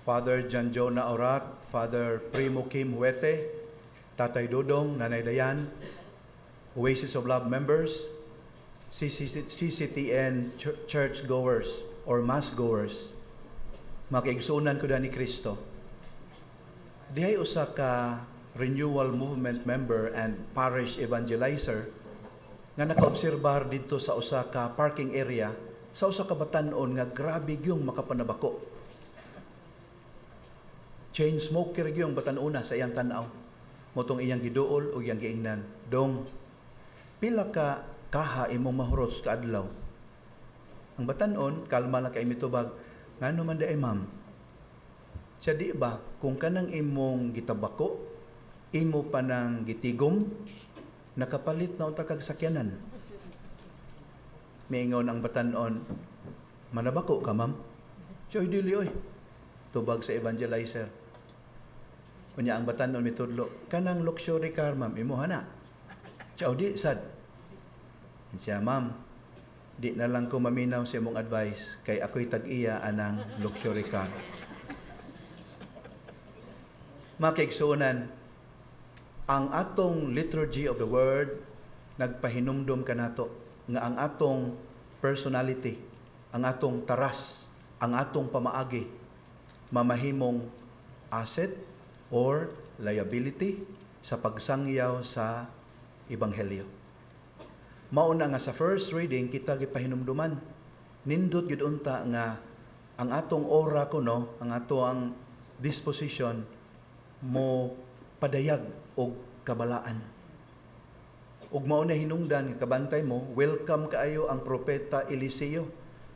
Father John Jonah Orat, Father Primo Kim Huete, Tatay Dudong, Nanay Dayan, Oasis of Love members, CCTN church goers or mass goers, makiigsunan ko ni Kristo. Dihay usa ka renewal movement member and parish evangelizer nga nakaobserbar dito sa usa ka parking area sa usa ka batan-on nga grabe gyung makapanabako. Chain smoker gyung batan-una sa iyang tan-aw. Motong iyang giduol o iyang giingnan. Dong, pila ka kaha imong mahuros kaadlaw. Ang batan-on, kalma lang kay mitubag, ngano man di ay ma'am? Siya di ba, kung kanang imong gitabako, imo pa nang gitigom, nakapalit na unta kag sakyanan. Miingon ang batan-on, manabako ka ma'am? Siya, dili oy. Tubag sa evangelizer. Unya ang batan-on mitudlo, kanang luxury car ma'am, imo hana. Siya, di sad. Siya, ma'am, di na lang ko maminaw sa imong advice kay ako'y tag-iya anang luxury car. Makiigsunan, ang atong liturgy of the word nagpahinumdom kanato nga ang atong personality, ang atong taras, ang atong pamaagi mamahimong asset or liability sa pagsangyaw sa ebanghelyo. Mauna nga sa first reading kita gipahinumduman, nindot gyud unta nga ang atong aura kuno, ang atong disposition mo padayag og kabalaan. Ug mao na hinungdan nga kabantay mo, welcome kaayo ang propeta Eliseo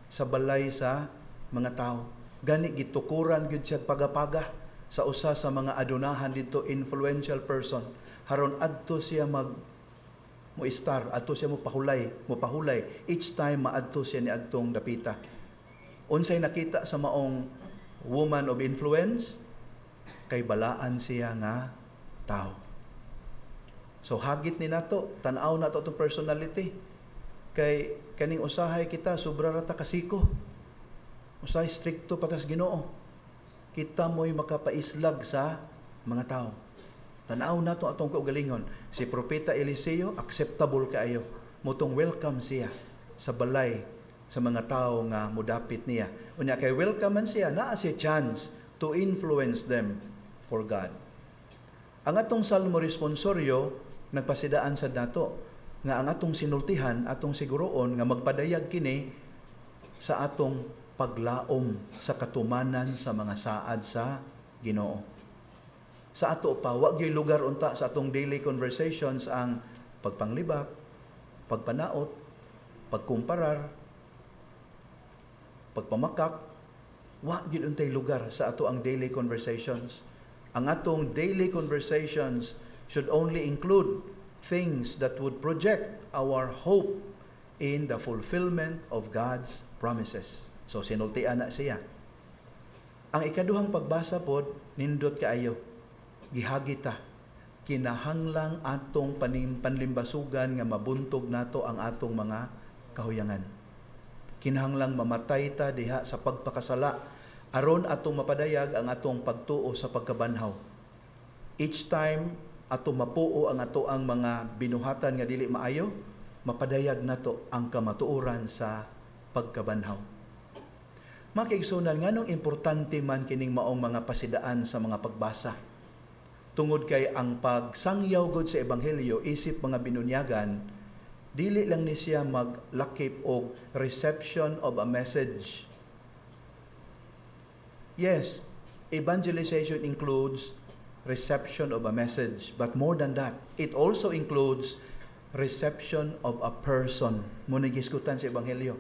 sa balay sa mga tao. Gani gitukuran gyud siya pagapaga sa usa sa mga adunahan dito, influential person, haron adto siya mo-star, adto siya mopahulay each time maadto siya ni adtong dapita. Unsay nakita sa maong woman of influence, kay balaan siya nga tao. So hagit ni nato, tan-aw nato itong personality. Kay kaning usahay kita, sobra rata kasiko. Usahay stricto patas Ginoo. Kita mo'y makapaislag sa mga tao. Tan-aw nato atong kaugalingon. Si Propeta Eliseo, acceptable kaayo. Mutong welcome siya sa balay sa mga tao nga mudapit niya. Unya kay welcome man siya, naa siya chance to influence them for God. Ang atong salmo responsoryo nagpasidaan sad nato nga ang atong sinultihan, atong siguroon nga magpadayag kini sa atong paglaom sa katumanan sa mga saad sa Ginoo. Sa ato pa, wag gyud lugar unta sa atong daily conversations ang pagpanglibak, pagpanaot, pagkumparar, pagpamakak. Wag gyud untay lugar sa ato ang daily conversations. Ang atong daily conversations should only include things that would project our hope in the fulfillment of God's promises. So sinultian na siya. Ang ikaduhang pagbasa pod, nindot kaayo. Gihagita, kinahanglang atong panlimbasugan nga mabuntog nato ang atong mga kahuyangan. Kinahanglang mamatay ta diha sa pagpakasala aron atong mapadayag ang atong pagtuo sa pagkabanhaw. Each time atong mapuo ang ato ang mga binuhatan nga dili maayo, mapadayag nato ang kamatuoran sa pagkabanhaw. Makiigsunan, nganong importante man kining maong mga pasidaan sa mga pagbasa. Tungod kay ang pagsangyaw gud sa ebanghelyo isip mga binunyagan, dili lang ni siya maglakip og reception of a message. Yes, evangelization includes reception of a message, but more than that, it also includes reception of a person. Muna giskutan sa ebanghelyo.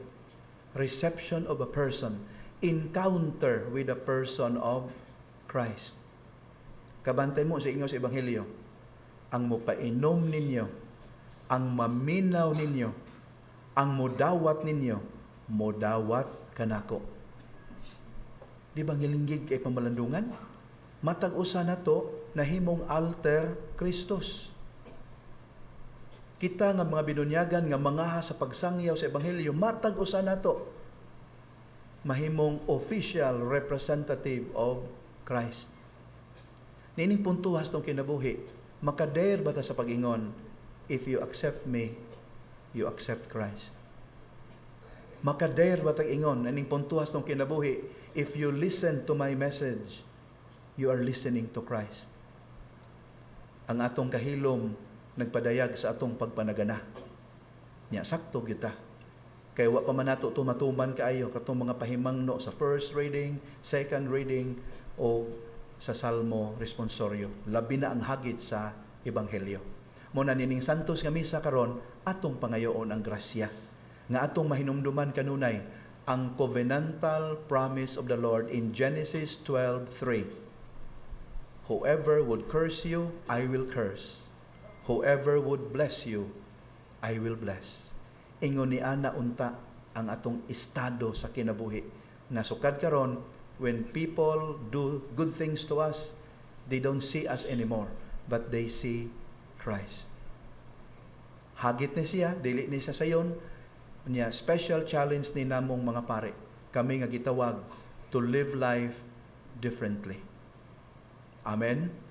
Reception of a person. Encounter with the person of Christ. Kabantay mo sa inyo sa ebanghelyo, ang mopainom ninyo, ang maminaw ninyo, ang modawat ninyo, modawat kanako. Di ba ngilinggig kay pamalandungan? Matag-usa na to nahimong alter Kristus. Kita nga mga binunyagan nga mangaha sa pagsangyaw sa ebanghelyo, matag-usa na to. mahimong official representative of Christ. Nining puntuhas tong kinabuhi, makader ba ta sa pag-ingon, if you accept me, you accept Christ. Makader ba ta ingon, nining puntuhas tong kinabuhi, if you listen to my message, you are listening to Christ. Ang atong kahilom nagpadayag sa atong pagpanagana. Nya sakto kita. Kay wa pa man nato tumatuman kaayo katong mga pahimangno sa first reading, second reading o sa Salmo responsoryo. Labi na ang hagit sa ebanghelyo. Muna nining santos nga misa karon atong pangayoon ang grasya nga atong mahinumduman kanunay ang covenantal promise of the Lord in Genesis 12:3. Whoever would curse you, I will curse. Whoever would bless you, I will bless. Ingon ni ana unta ang atong estado sa kinabuhi. Na sukad karon, when people do good things to us, they don't see us anymore, but they see Christ. Hagit ni siya, dili ni sa sayon, niya special challenge ni namong mga pare. Kami nga gitawag to live life differently. Amen.